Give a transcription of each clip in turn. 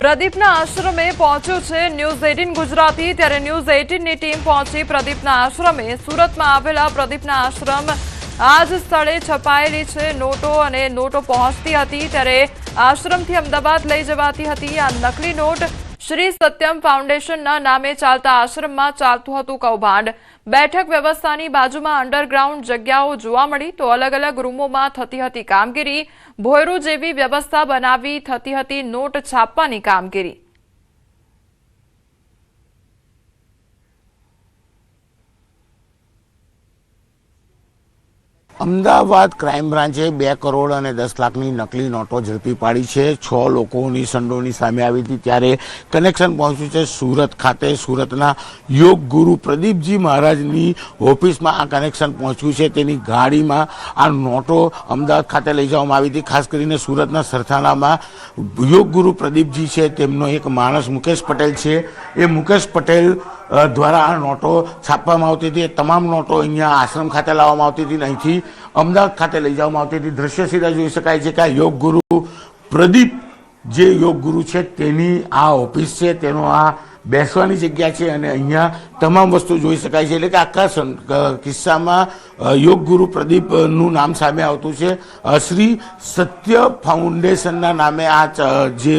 પ્રદીપના આશ્રમે પહોંચ્યું છે ન્યૂઝ 18 ગુજરાતી। ત્યારે ન્યૂઝ 18ની ટીમ પહોંચી પ્રદીપના આશ્રમે। સુરતમાં આવેલા પ્રદીપના આશ્રમ આ જ સ્થળે છપાયેલી છે નોટો અને નોટો પહોંચતી હતી। ત્યારે આશ્રમથી અમદાવાદ લઈ જવાતી હતી આ નકલી નોટ। શ્રી સત્યમ ફાઉન્ડેશનના નામે ચાલતા આશ્રમમાં ચાલતું હતું કૌભાંડ। બેઠક વ્યવસ્થાની બાજુમાં અંડરગ્રાઉન્ડ જગ્યાઓ જોવા મળી તો અલગ અલગ રૂમોમાં થતી હતી કામગીરી। ભોયરું જેવી વ્યવસ્થા બનાવી થતી હતી નોટ છાપવાની કામગીરી। અમદાવાદ ક્રાઇમ બ્રાન્ચે 2 કરોડ અને 10 લાખની નકલી નોટો ઝડપી પાડી છે। 6 લોકોની સંડોવણી સામે આવી હતી ત્યારે કનેક્શન પહોંચ્યું છે સુરત ખાતે। સુરતના યોગ ગુરુ પ્રદીપજી મહારાજની ઓફિસમાં આ કનેક્શન પહોંચ્યું છે। તેની ગાડીમાં આ નોટો અમદાવાદ ખાતે લઈ જવામાં આવી હતી। ખાસ કરીને સુરતના સરથાણામાં યોગ ગુરુ પ્રદીપજી છે તેમનો એક માણસ મુકેશ પટેલ છે। એ મુકેશ પટેલ દ્વારા આ નોટો છાપવામાં આવતી હતી। તમામ નોટો અહીંયા આશ્રમ ખાતે લાવવામાં આવતી હતી, અહીંથી અમદાવાદ ખાતે લઈ જવામાં આવતી હતી। દ્રશ્ય સીધા જોઈ શકાય છે કે આ યોગ ગુરુ પ્રદીપ જે યોગ ગુરુ છે તેની આ ઓફિસ છે, તેનો આ બેસવાની જગ્યા છે અને અહીંયા તમામ વસ્તુ જોઈ શકાય છે। એટલે કે આખા કિસ્સામાં યોગ ગુરુ પ્રદીપનું નામ સામે આવતું છે। શ્રી સત્ય ફાઉન્ડેશનના નામે આ જે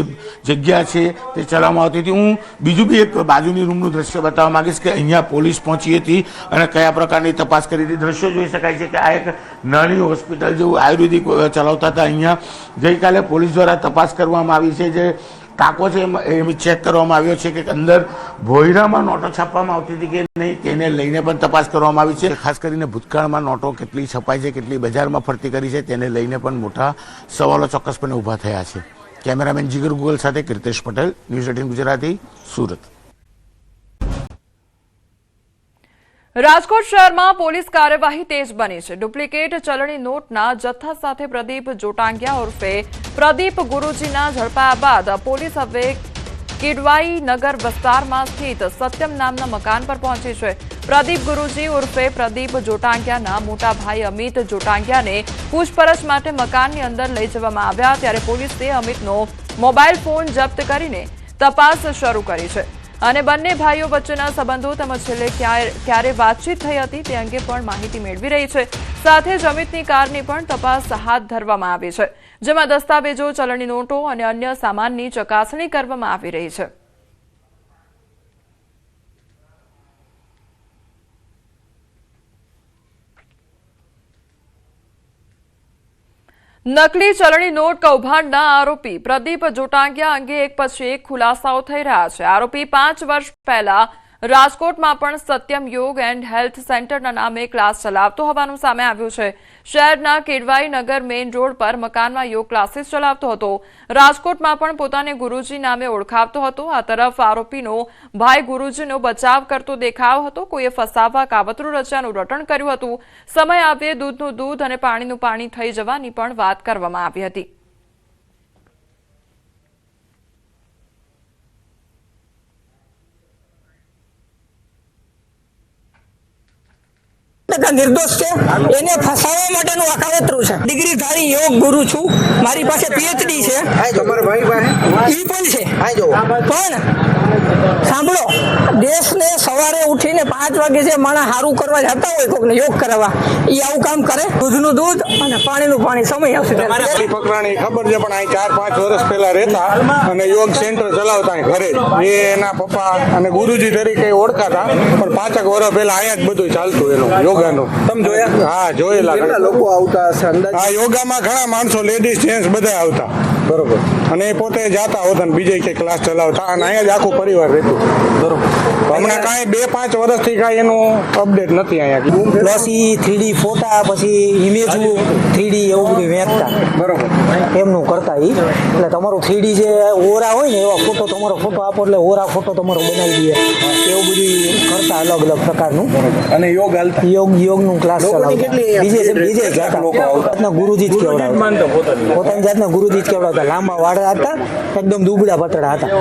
જગ્યા છે તે ચલાવવામાં આવતી હતી। હું બીજું બી એક બાજુની રૂમનું દ્રશ્ય બતાવવા માંગીશ કે અહીંયા પોલીસ પહોંચી હતી અને કયા પ્રકારની તપાસ કરી હતી। દ્રશ્યો જોઈ શકાય છે કે આ એક નાની હોસ્પિટલ જેવું આયુર્વેદિક ચલાવતા હતા। અહીંયા ગઈકાલે પોલીસ દ્વારા તપાસ કરવામાં આવી છે। જે ટાંકો છે એ ચેક કરવામાં આવ્યો છે કે અંદર ભોયરામાં નોટો છાપવામાં આવતી હતી કે નહીં, તેને લઈને પણ તપાસ કરવામાં આવી છે। ખાસ કરીને ભૂતકાળમાં નોટો કેટલી છપાઈ છે, કેટલી બજારમાં ફરતી કરી છે, તેને લઈને પણ મોટા સવાલો ચોક્કસપણે ઊભા થયા છે। કેમેરામેન જીગર ગુગલ સાથે કીર્તેશ પટેલ, ન્યૂઝ 18 ગુજરાતી, સુરત। રાજકોટ શહેરમાં પોલીસ કાર્યવાહી તેજ બની છે। ડુપ્લિકેટ ચલણી નોટના જથ્થા સાથે પ્રદીપ જોટાંગિયા ઉર્ફે પ્રદીપ ગુરુજીના ઝડપાયા બાદ પોલીસ હવે કિડવાઈ નગર વિસ્તારમાં સ્થિત સત્યમ નામના મકાન પર પહોંચી છે। પ્રદીપ ગુરુજી ઉર્ફે પ્રદીપ જોટાંગિયાના મોટા ભાઈ અમિત જોટાંગિયાને પૂછપરછ માટે મકાનની અંદર લઈ જવામાં આવ્યા। ત્યારે પોલીસે અમિતનો મોબાઈલ ફોન જપ્ત કરીને તપાસ શરૂ કરી છે અને બંને ભાઈઓ વચ્ચેના સંબંધો તેમજ છેલ્લે ક્યારે વાતચીત થઈ હતી તે અંગે પણ માહિતી મેળવી રહી છે। સાથે જ અમિતની કારની પણ તપાસ હાથ ધરવામાં આવી છે, જેમાં દસ્તાવેજો, ચલણી નોટો અને અન્ય સામાનની ચકાસણી કરવામાં આવી રહી છે। નકલી ચલણી નોટ કૌભાંડના આરોપી પ્રદીપ જોટાંગિયા અંગે એક પછી એક ખુલાસાઓ થઈ રહ્યા છે। આરોપી 5 વર્ષ પહેલા રાજકોટમાં પણ સત્યમ યોગ એન્ડ હેલ્થ સેન્ટરના નામે ક્લાસ ચલાવતો હોવાનું સામે આવ્યું છે। શહેરના કેડવાઈ નગર મેઇન રોડ પર મકાનમાં યોગ ક્લાસીસ ચલાવતો હતો। રાજકોટમાં પણ પોતાને ગુરુજી નામે ઓળખાવતો હતો। આ તરફ આરોપીનો ભાઈ ગુરુજીનો બચાવ કરતો દેખાવ હતો। કોઈએ ફસાવવા કાવતરું રચ્યાનું રટણ કર્યું હતું। સમય આવ્યે દૂધનું દૂધ અને પાણીનું પાણી થઈ જવાની પણ વાત કરવામાં આવી હતી। નિર્દોષ છે, એને ફસાવવા માટેનું આ કાવતરું છે। ડિગ્રીધારી યોગ ગુરુ છું, મારી પાસે પીએચડી છે, ઈ પણ છે। પણ સાંભળો, દેશને સવારે ઉઠીને 5 વાગે જે માણસ સારું કરવા જતા હોય કોકને યોગ કરાવવા, ઈ આવું કામ કરે। દૂધનું દૂધ અને પાણીનું પાણી સમય આવશે પકડાણી ખબર છે, પણ અહીં 4-5 વર્ષ પહેલા રહેતા અને યોગ સેન્ટર ચલાવતા ઘરે એ એના પપ્પા અને ગુરુજી તરીકે ઓળખાતા, પણ 5 વર્ષ પહેલા અહીંયા જ બધું ચાલતું એનું યોગાનું। તમે જોયા? હા, જોયેલા। કેટલા લોકો આવતા હશે અંદાજે? હા, યોગામાં ઘણા માણસો, લેડીઝ જેન્ટ્સ બધા આવતા, બરોબર। અને એ પોતે જાતા હોતા ને બીજે કે ક્લાસ ચલાવતા અને અહીંયા જ આખું પરિવાર રહેતું, બરોબર। હમણાં કાંઈ 2-5 વર્ષથી કાંઈ એનું અપડેટ નથી અહીંયા। પ્લસ ઈ 3D ફોટા, પછી ઇમેજ 3D એવું બધું વેચતા, બરોબર, એમનું કરતા ઈ। એટલે તમારું 3D જે ઓરા હોય ને એવા ફોટો, તમારો ફોટો આપો એટલે ઓરા ફોટો તમારો બનાવી દે, એવું બધું કરતા અલગ અલગ પ્રકારનું। અને યોગ હાલતા, યોગનું ક્લાસ ચલાવતા, બીજે જાતના ગુરુજી જ કેવડાવતા, પોતાની જાતના ગુરુજી જ કેવડાવતા। લાંબા વાળા હતા, એકદમ દુબળા પતળા હતા।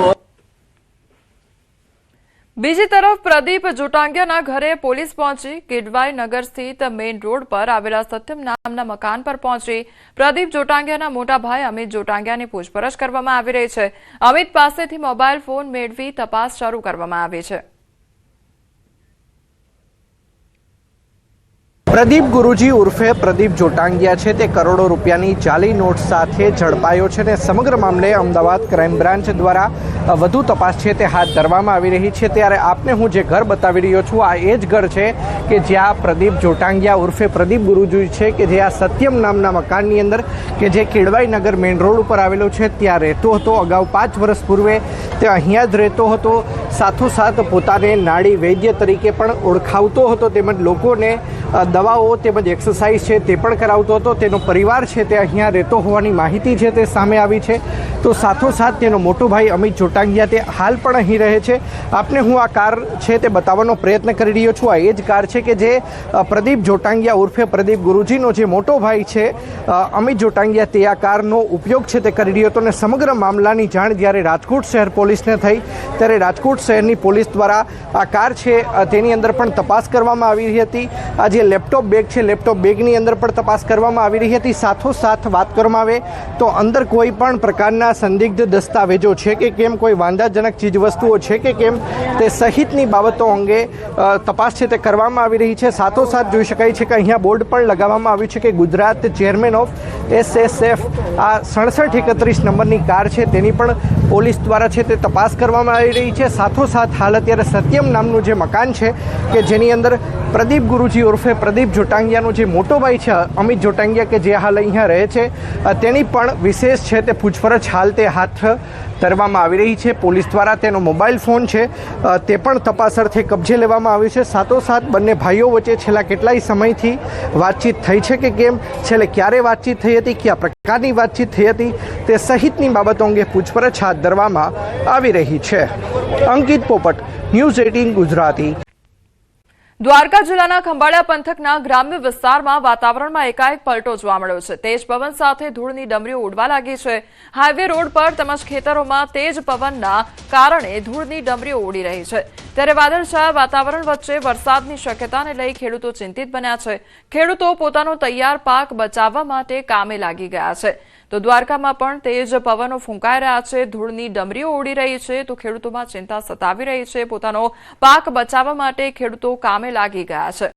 બીજી તરફ પ્રદીપ જોટાંગિયાના ઘરે પોલીસ પહોંચી કિડવાઈ નગર સ્થિત મેઇન રોડ પર આવેલા સત્યમ નામના મકાન પર પહોંચી પ્રદીપ જોટાંગિયાના મોટા ભાઈ અમિત જોટાંગિયાની પૂછપરછ કરવામાં આવી રહી છે. અમિત પાસેથી મોબાઈલ ફોન મેળવી તપાસ શરૂ કરવામાં આવી છે. પ્રદીપ ગુરુજી ઉર્ફે પ્રદીપ જોટાંગિયા છે તે કરોડો રૂપિયાની જાલી નોટ સાથે ઝડપાયો છે અને સમગ્ર મામલે અમદાવાદ ક્રાઇમ બ્રાન્ચ દ્વારા વધુ તપાસ છે તે હાથ ધરવામાં આવી રહી છે. ત્યારે આપને હું જે ઘર બતાવી રહ્યો છું આ એ જ ઘર છે કે જ્યાં પ્રદીપ જોટાંગિયા ઉર્ફે પ્રદીપ ગુરુજી છે કે જે આ સત્યમ નામના મકાનની અંદર કે જે કેળવાઈ નગર મેઇન રોડ ઉપર આવેલો છે ત્યાં રહેતો હતો. અગાઉ 5 વર્ષ પૂર્વે તે અહીંયા જ રહેતો હતો. સાથોસાથ પોતાને નાડી વૈદ્ય તરીકે પણ ઓળખાવતો હતો તેમજ લોકોને દવાઓ તેમજ એક્સરસાઇઝ છે તે પણ કરાવતો હતો. તેનો પરિવાર છે તે અહીંયા રહેતો હોવાની માહિતી છે તે સામે આવી છે. તો સાથોસાથ તેનો મોટો ભાઈ અમિત જોટાંગિયા તે હાલ પણ અહીં રહે છે. આપને હું આ કાર છે તે બતાવવાનો પ્રયત્ન કરી રહ્યો છું. આ એ જ કાર છે કે જે પ્રદીપ જોટાંગિયા ઉર્ફે પ્રદીપ ગુરુજીનો જે મોટો ભાઈ છે અમિત જોટાંગિયા તે આ કારનો ઉપયોગ છે તે કરી રહ્યો હતો. અને સમગ્ર મામલાની જાણ જ્યારે રાજકોટ શહેર પોલીસને થઈ ત્યારે રાજકોટ શહેરની પોલીસ દ્વારા આ કાર છે તેની અંદર પણ તપાસ કરવામાં આવી રહી હતી. આ જે લેપટોપ બેગ છે લેપટોપ બેગની અંદર પણ તપાસ કરવામાં આવી રહી હતી. સાથોસાથ વાત કરવામાં આવે તો અંદર કોઈ પણ પ્રકારના સંદિગ્ધ દસ્તાવેજો છે કે કેમ, કોઈ વાંધાજનક ચીજવસ્તુઓ છે કે કેમ તે સહિતની બાબતો અંગે તપાસ છે તે કરવામાં આવી રહી છે. સાથોસાથ જોઈ શકાય છે કે અહીંયા બોર્ડ પણ લગાવવામાં આવ્યું છે કે ગુજરાત ચેરમેન ઓફ SSF આ 6731 નંબરની કાર છે તેની પણ પોલીસ દ્વારા છે તે તપાસ કરવામાં આવી રહી છે. સાથોસાથ હાલ અત્યારે સત્યમ નામનું જે મકાન છે કે જેની અંદર પ્રદીપ ગુરુજી ઉર્ફે પ્રદીપ જોટાંગિયાનો જે મોટો ભાઈ છે અમિત જોટાંગિયા કે જે હાલ અહીંયા રહે છે તેની પણ વિશેષ છે તે પૂછપરછ હાલ તે હાથ ધરવામાં આવી રહી છે. પોલીસ દ્વારા તેનો મોબાઈલ ફોન છે તે પણ તપાસ અર્થે કબજે લેવામાં આવ્યો છે. સાથોસાથ બંને ભાઈઓ વચ્ચે છેલ્લા કેટલાય સમયથી વાતચીત થઈ છે કે કેમ, છેલ્લે ક્યારે વાતચીત થઈ હતી, કયા પ્રકારની વાતચીત થઈ હતી તે સહિતની બાબતો અંગે પૂછપરછ હાથ ધરવામાં આવી રહી છે. અંકિત પોપટ, ન્યૂઝ 18 ગુજરાતી. દ્વારકા જિલ્લાના ખંભાળિયા પંથકના ગ્રામ્ય વિસ્તારમાં વાતાવરણમાં એકાએક પલટો જોવા મળ્યો છે. તેજ પવન સાથે ધૂળની ડમરીઓ ઉડવા લાગી છે. હાઈવે રોડ પર તેમજ ખેતરોમાં તેજ પવનના કારણે ધૂળની ડમરીઓ ઉડી રહી છે. ત્યારે વાદળછાયા વાતાવરણ વચ્ચે વરસાદની શક્યતાને લઈ ખેડૂતો ચિંતિત બન્યા છે. ખેડૂતો પોતાનો તૈયાર પાક બચાવવા માટે કામે લાગી ગયા છે. તો દ્વારકામાં પણ તેજ પવનો ફૂંકાઈ રહ્યા છે, ધૂળની ડમરીઓ ઉડી રહી છે. તો ખેડૂતોમાં ચિંતા સતાવી રહી છે. પોતાનો પાક બચાવવા માટે ખેડૂતો કામે લાગી ગયા છે.